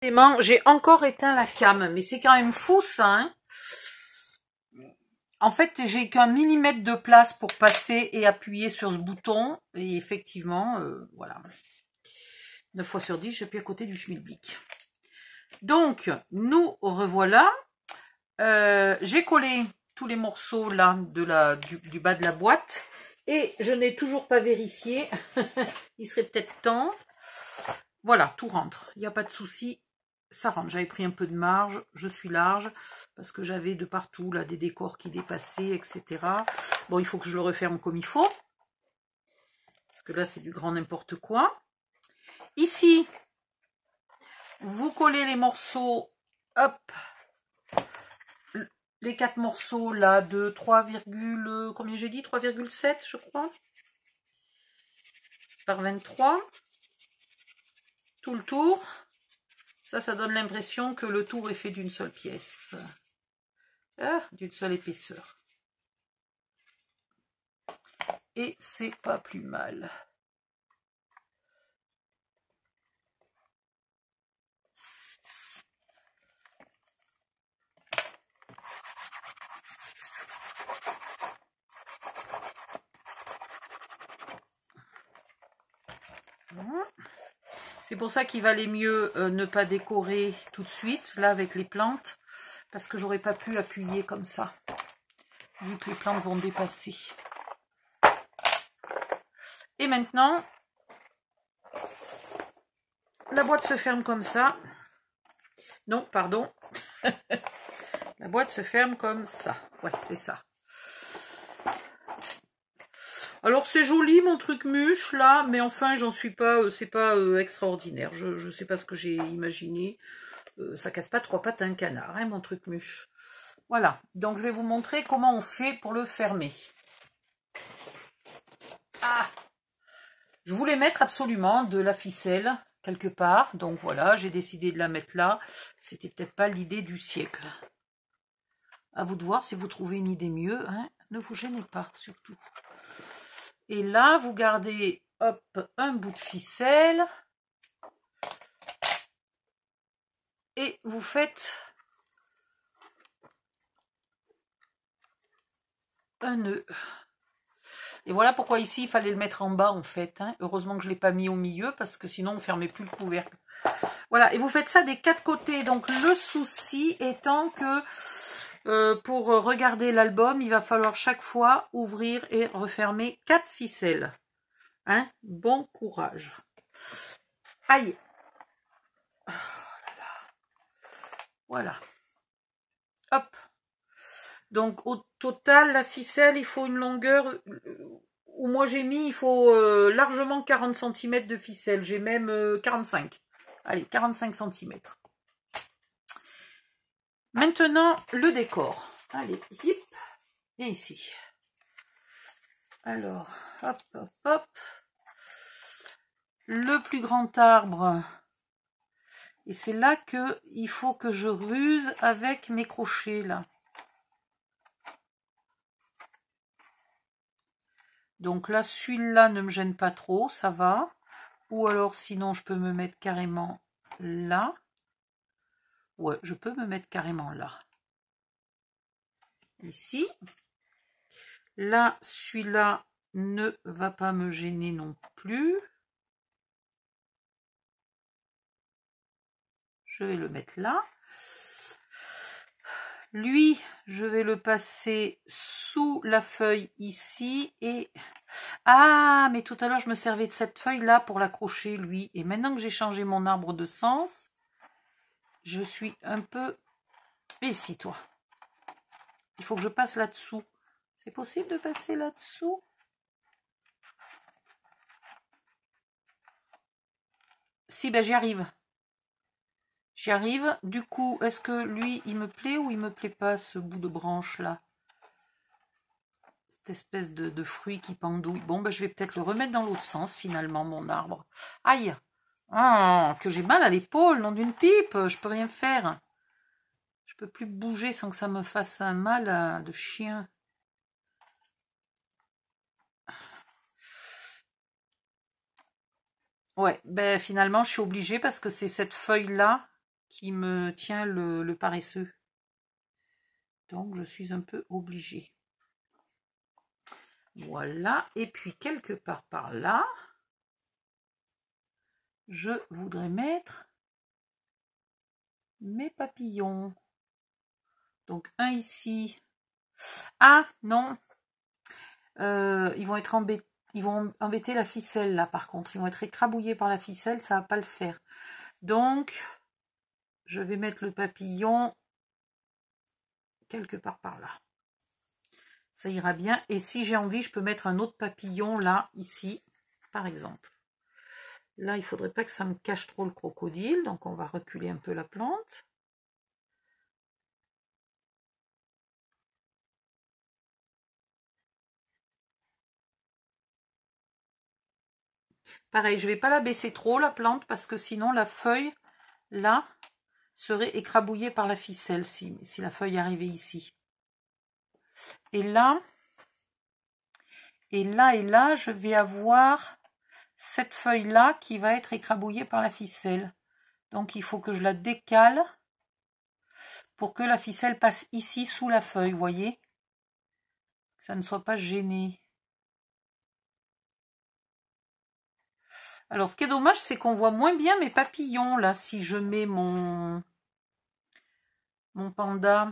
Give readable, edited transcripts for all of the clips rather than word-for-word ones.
J'ai encore éteint la cam, mais c'est quand même fou ça, hein. En fait, j'ai qu'un millimètre de place pour passer et appuyer sur ce bouton, et effectivement, voilà. 9 fois sur 10, j'appuie à côté du schmilblick. Donc, nous revoilà. J'ai collé tous les morceaux là du bas de la boîte, et je n'ai toujours pas vérifié. Il serait peut-être temps. Voilà, tout rentre, il n'y a pas de souci. Ça rentre. J'avais pris un peu de marge, je suis large, parce que j'avais de partout là des décors qui dépassaient, etc. Bon, il faut que je le referme comme il faut, parce que là c'est du grand n'importe quoi. Ici, vous collez les morceaux, hop, les 4 morceaux là de 3, combien j'ai dit, 3,7 je crois, par 23, tout le tour. Ça donne l'impression que le tour est fait d'une seule pièce. D'une seule épaisseur. Et c'est pas plus mal. C'est pour ça qu'il valait mieux ne pas décorer tout de suite, là avec les plantes, parce que j'aurais pas pu appuyer comme ça, vu que les plantes vont dépasser. Et maintenant, la boîte se ferme comme ça. Non, pardon. La boîte se ferme comme ça. Ouais, c'est ça. Alors c'est joli mon truc mûche là, mais enfin j'en suis pas, c'est pas extraordinaire. Je sais pas ce que j'ai imaginé. Ça casse pas trois pattes à un canard, hein, mon truc mûche. Voilà, donc je vais vous montrer comment on fait pour le fermer. Ah, je voulais mettre absolument de la ficelle quelque part, donc voilà, j'ai décidé de la mettre là. C'était peut-être pas l'idée du siècle. À vous de voir si vous trouvez une idée mieux, hein. Ne vous gênez pas surtout. Et là, vous gardez, hop, un bout de ficelle. Et vous faites un nœud. Et voilà pourquoi ici, il fallait le mettre en bas, en fait. Hein. Heureusement que je ne l'ai pas mis au milieu, parce que sinon, on ne fermait plus le couvercle. Voilà, et vous faites ça des 4 côtés. Donc, le souci étant que pour regarder l'album, il va falloir chaque fois ouvrir et refermer 4 ficelles. Hein, bon courage. Aïe. Oh là là. Voilà. Hop. Donc, au total, la ficelle, il faut une longueur... où moi j'ai mis, il faut largement 40 cm de ficelle. J'ai même 45. Allez, 45 cm. Maintenant, le décor. Allez, zip. Et ici. Alors, hop, hop, hop. Le plus grand arbre. Et c'est là que il faut que je ruse avec mes crochets, là. Donc là, celui-là ne me gêne pas trop, ça va. Ou alors, sinon, je peux me mettre carrément là. Ouais, je peux me mettre carrément là. Ici. Là, celui-là ne va pas me gêner non plus. Je vais le mettre là. Lui, je vais le passer sous la feuille ici et... Ah, mais tout à l'heure, je me servais de cette feuille-là pour l'accrocher, lui. Et maintenant que j'ai changé mon arbre de sens, je suis un peu... Ici, toi. Il faut que je passe là-dessous. C'est possible de passer là-dessous? Si, ben j'y arrive. J'y arrive. Du coup, est-ce que lui, il me plaît ou il me plaît pas, ce bout de branche-là? Cette espèce de fruit qui pendouille. Bon, ben, je vais peut-être le remettre dans l'autre sens, finalement, mon arbre. Aïe! Oh, que j'ai mal à l'épaule, nom d'une pipe. Je peux rien faire. Je peux plus bouger sans que ça me fasse un mal de chien. Ouais, ben finalement, je suis obligée parce que c'est cette feuille-là qui me tient le paresseux. Donc, je suis un peu obligée. Voilà. Et puis, quelque part par là, je voudrais mettre mes papillons. Donc, un ici. Ah, non. Ils vont être embêtés. Ils vont embêter la ficelle, là, par contre. Ils vont être écrabouillés par la ficelle, ça va pas le faire. Donc, je vais mettre le papillon quelque part par là. Ça ira bien. Et si j'ai envie, je peux mettre un autre papillon, là, ici, par exemple. Là, il ne faudrait pas que ça me cache trop le crocodile. Donc, on va reculer un peu la plante. Pareil, je ne vais pas la baisser trop, la plante, parce que sinon, la feuille, là, serait écrabouillée par la ficelle, si la feuille arrivait ici. Et là, je vais avoir cette feuille-là qui va être écrabouillée par la ficelle. Donc, il faut que je la décale pour que la ficelle passe ici sous la feuille, vous voyez? Que ça ne soit pas gêné. Alors, ce qui est dommage, c'est qu'on voit moins bien mes papillons, là, si je mets mon panda.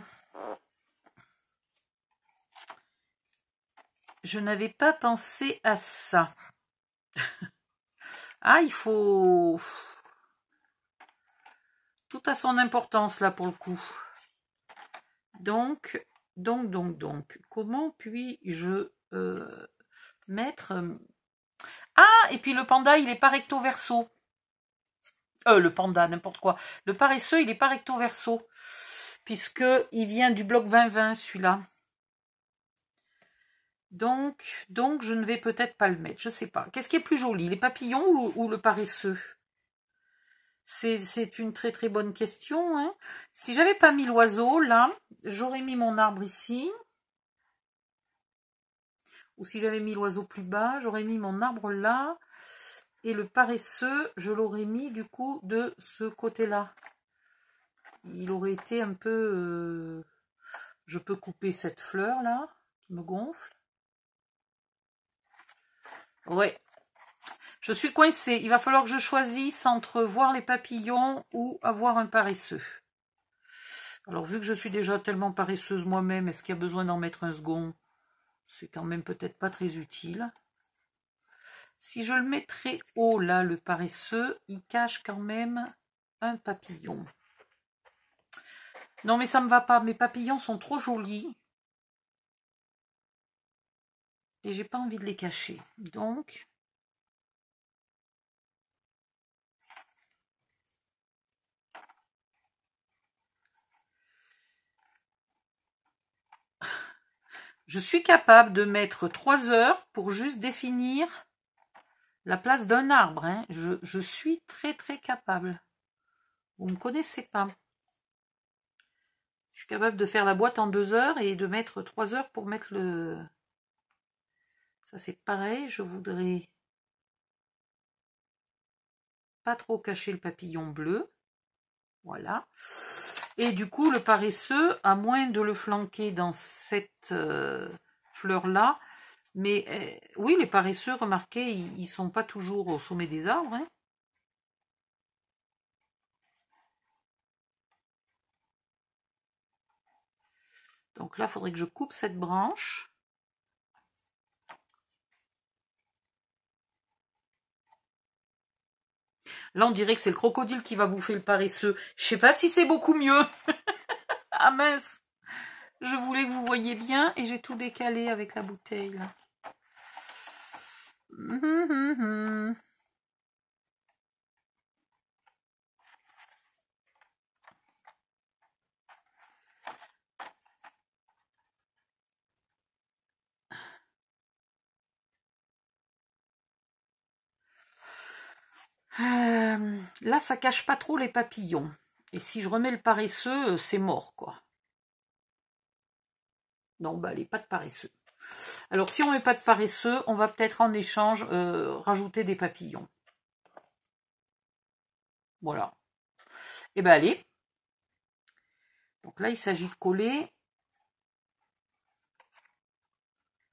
Je n'avais pas pensé à ça. Ah, il faut... Tout a son importance, là, pour le coup. Donc, comment puis-je mettre... Ah, et puis le panda, il est pas recto verso. Le panda, n'importe quoi. Le paresseux, il est pas recto verso. Puisqu'il vient du bloc 20-20, celui-là. Donc, je ne vais peut-être pas le mettre. Je sais pas. Qu'est-ce qui est plus joli, les papillons ou le paresseux? C'est une très très bonne question. Hein. Si j'avais pas mis l'oiseau, là, j'aurais mis mon arbre ici. Ou si j'avais mis l'oiseau plus bas, j'aurais mis mon arbre là. Et le paresseux, je l'aurais mis du coup de ce côté-là. Il aurait été un peu... Je peux couper cette fleur là, qui me gonfle. Ouais. Je suis coincée. Il va falloir que je choisisse entre voir les papillons ou avoir un paresseux. Alors, vu que je suis déjà tellement paresseuse moi-même, est-ce qu'il y a besoin d'en mettre un second? C'est quand même peut-être pas très utile. Si je le mets très haut, là, le paresseux, il cache quand même un papillon. Non, mais ça me va pas. Mes papillons sont trop jolis. Et j'ai pas envie de les cacher. Donc... Je suis capable de mettre 3 heures pour juste définir la place d'un arbre. Hein. Je suis très très capable. Vous ne me connaissez pas. Je suis capable de faire la boîte en 2 heures et de mettre 3 heures pour mettre le... Ça c'est pareil, je voudrais pas trop cacher le papillon bleu. Voilà. Et du coup, le paresseux, à moins de le flanquer dans cette fleur-là, mais oui, les paresseux, remarquez, ils sont pas toujours au sommet des arbres. Hein. Donc là, il faudrait que je coupe cette branche. Là, on dirait que c'est le crocodile qui va bouffer le paresseux. Je sais pas si c'est beaucoup mieux. Ah mince! Je voulais que vous voyiez bien et j'ai tout décalé avec la bouteille. Là. Là, ça cache pas trop les papillons. Et si je remets le paresseux, c'est mort, quoi. Non, bah, allez, pas de paresseux. Alors, si on met pas de paresseux, on va peut-être en échange rajouter des papillons. Voilà. Et bien allez. Donc là, il s'agit de coller.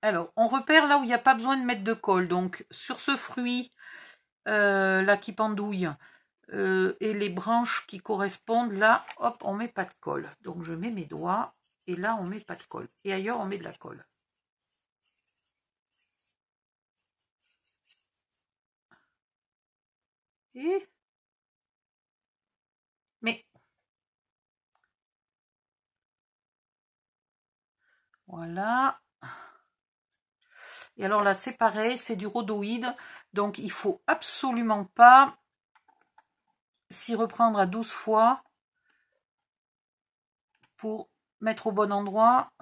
Alors, on repère là où il n'y a pas besoin de mettre de colle. Donc, sur ce fruit là qui pendouille et les branches qui correspondent, là, hop, on met pas de colle. Donc, je mets mes doigts et là, on met pas de colle. Et ailleurs, on met de la colle. Et... Mais... Voilà. Et alors là, c'est pareil, c'est du rhodoïde. Donc, il faut absolument pas s'y reprendre à 12 fois pour mettre au bon endroit.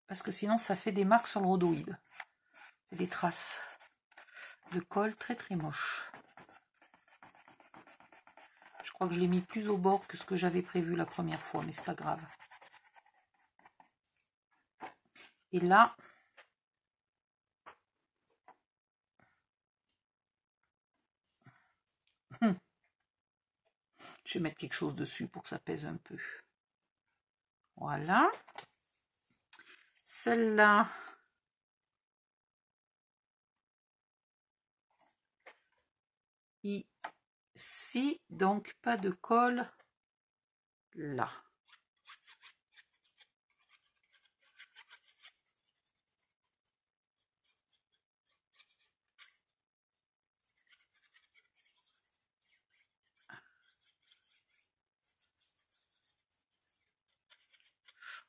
Parce que sinon, ça fait des marques sur le rhodoïde. Des traces de colle très très moches. Je crois que je l'ai mis plus au bord que ce que j'avais prévu la première fois, mais c'est pas grave. Et là, je vais mettre quelque chose dessus pour que ça pèse un peu. Voilà. Celle-là, ici, donc pas de colle là.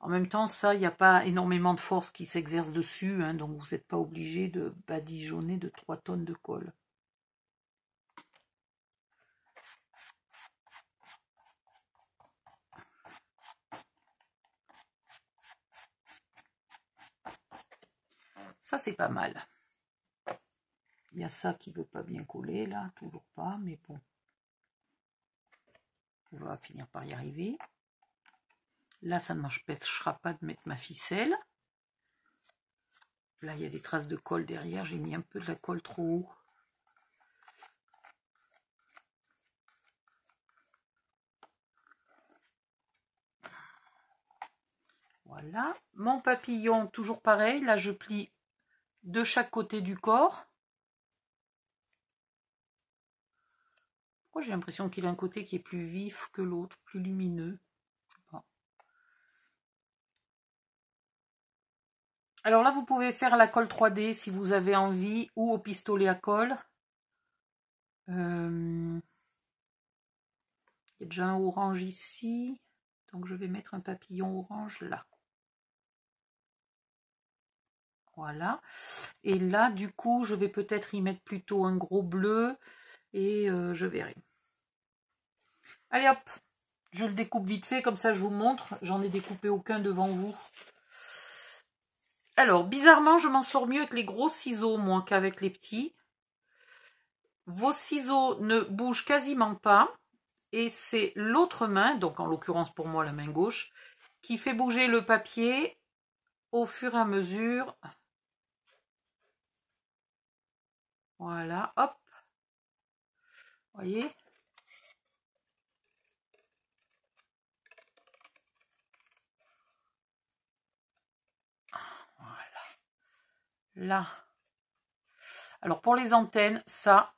En même temps, ça, il n'y a pas énormément de force qui s'exerce dessus, hein, donc vous n'êtes pas obligé de badigeonner de 3 tonnes de colle. Ça, c'est pas mal. Il y a ça qui ne veut pas bien coller, là, toujours pas, mais bon. On va finir par y arriver. Là, ça ne m'empêchera pas de mettre ma ficelle. Là, il y a des traces de colle derrière. J'ai mis un peu de la colle trop haut. Voilà. Mon papillon, toujours pareil. Là, je plie de chaque côté du corps. Pourquoi j'ai l'impression qu'il a un côté qui est plus vif que l'autre, plus lumineux? Alors là, vous pouvez faire la colle 3D si vous avez envie, ou au pistolet à colle. Il y a déjà un orange ici, donc je vais mettre un papillon orange là. Voilà. Et là, du coup, je vais peut-être y mettre plutôt un gros bleu, et je verrai. Allez hop, je le découpe vite fait, comme ça je vous montre. J'en ai découpé aucun devant vous. Alors, bizarrement, je m'en sors mieux avec les gros ciseaux, moi, qu'avec les petits. Vos ciseaux ne bougent quasiment pas. Et c'est l'autre main, donc en l'occurrence pour moi la main gauche, qui fait bouger le papier au fur et à mesure. Voilà, hop. Voyez? Là. Alors pour les antennes, ça,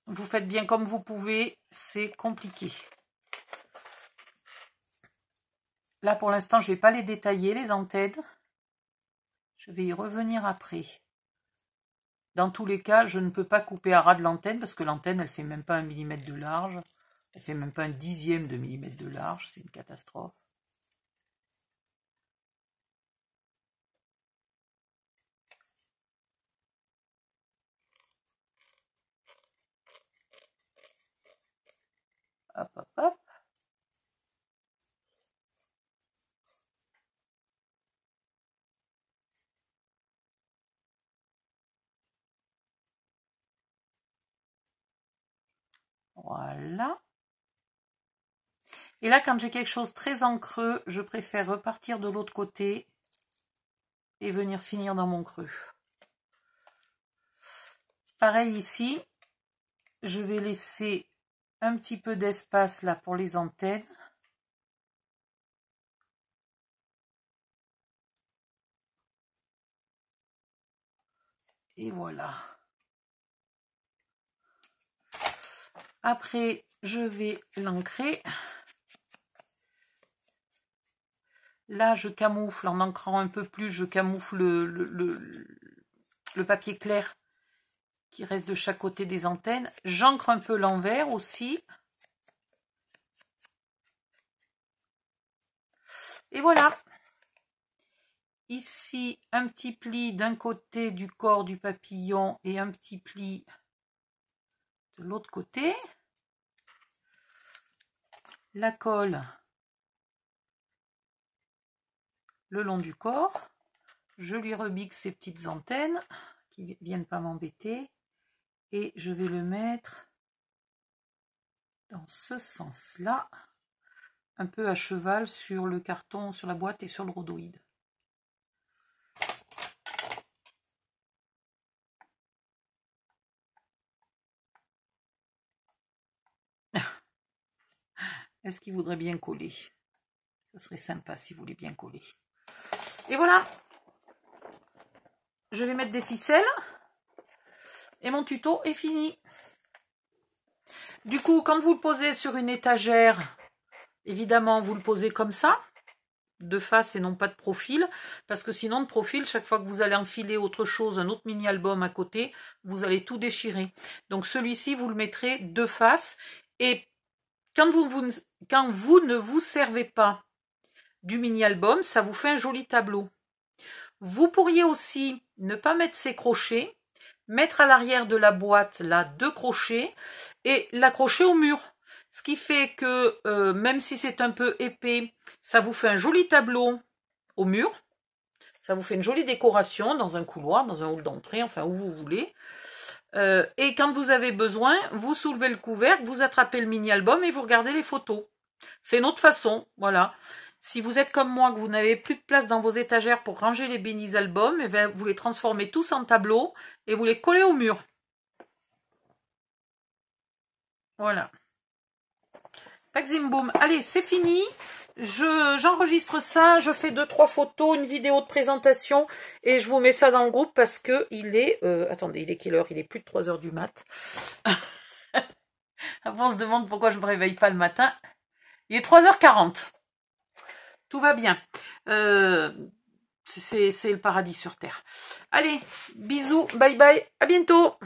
vous faites bien comme vous pouvez, c'est compliqué. Là pour l'instant, je ne vais pas les détailler, les antennes. Je vais y revenir après. Dans tous les cas, je ne peux pas couper à ras de l'antenne parce que l'antenne, elle fait même pas 1 mm de large. Elle fait même pas un dixième de millimètre de large, c'est une catastrophe. Hop, hop, hop. Voilà. Et là, quand j'ai quelque chose très en creux, je préfère repartir de l'autre côté et venir finir dans mon creux. Pareil ici, je vais laisser un petit peu d'espace là pour les antennes. Et voilà. Après, je vais l'ancrer. Là, je camoufle, en ancrant un peu plus, je camoufle le papier clair qui reste de chaque côté des antennes. J'ancre un peu l'envers aussi. Et voilà. Ici, un petit pli d'un côté du corps du papillon et un petit pli de l'autre côté. La colle le long du corps. Je lui rebique ces petites antennes qui ne viennent pas m'embêter. Et je vais le mettre dans ce sens-là, un peu à cheval sur le carton, sur la boîte et sur le rhodoïde. Est-ce qu'il voudrait bien coller? Ça serait sympa s'il voulait bien coller. Et voilà. Je vais mettre des ficelles. Et mon tuto est fini. Du coup, quand vous le posez sur une étagère, évidemment, vous le posez comme ça, de face et non pas de profil, parce que sinon, de profil, chaque fois que vous allez enfiler autre chose, un autre mini-album à côté, vous allez tout déchirer. Donc celui-ci, vous le mettrez de face, et quand vous ne vous servez pas du mini-album, ça vous fait un joli tableau. Vous pourriez aussi ne pas mettre ces crochets, mettre à l'arrière de la boîte là 2 crochets et l'accrocher au mur. Ce qui fait que même si c'est un peu épais, ça vous fait un joli tableau au mur. Ça vous fait une jolie décoration dans un couloir, dans un hall d'entrée, enfin où vous voulez. Et quand vous avez besoin, vous soulevez le couvercle, vous attrapez le mini-album et vous regardez les photos. C'est une autre façon, voilà. Si vous êtes comme moi, que vous n'avez plus de place dans vos étagères pour ranger les mini-albums, eh bien, vous les transformez tous en tableaux et vous les collez au mur. Voilà. Tac zim boum. Allez, c'est fini. J'enregistre ça, je fais 2-3 photos, une vidéo de présentation et je vous mets ça dans le groupe parce que il est... attendez, il est quelle heure? Il est plus de 3 h du mat. Avant, on se demande pourquoi je ne me réveille pas le matin. Il est 3 h 40. Tout va bien. C'est le paradis sur Terre. Allez, bisous, bye bye, à bientôt.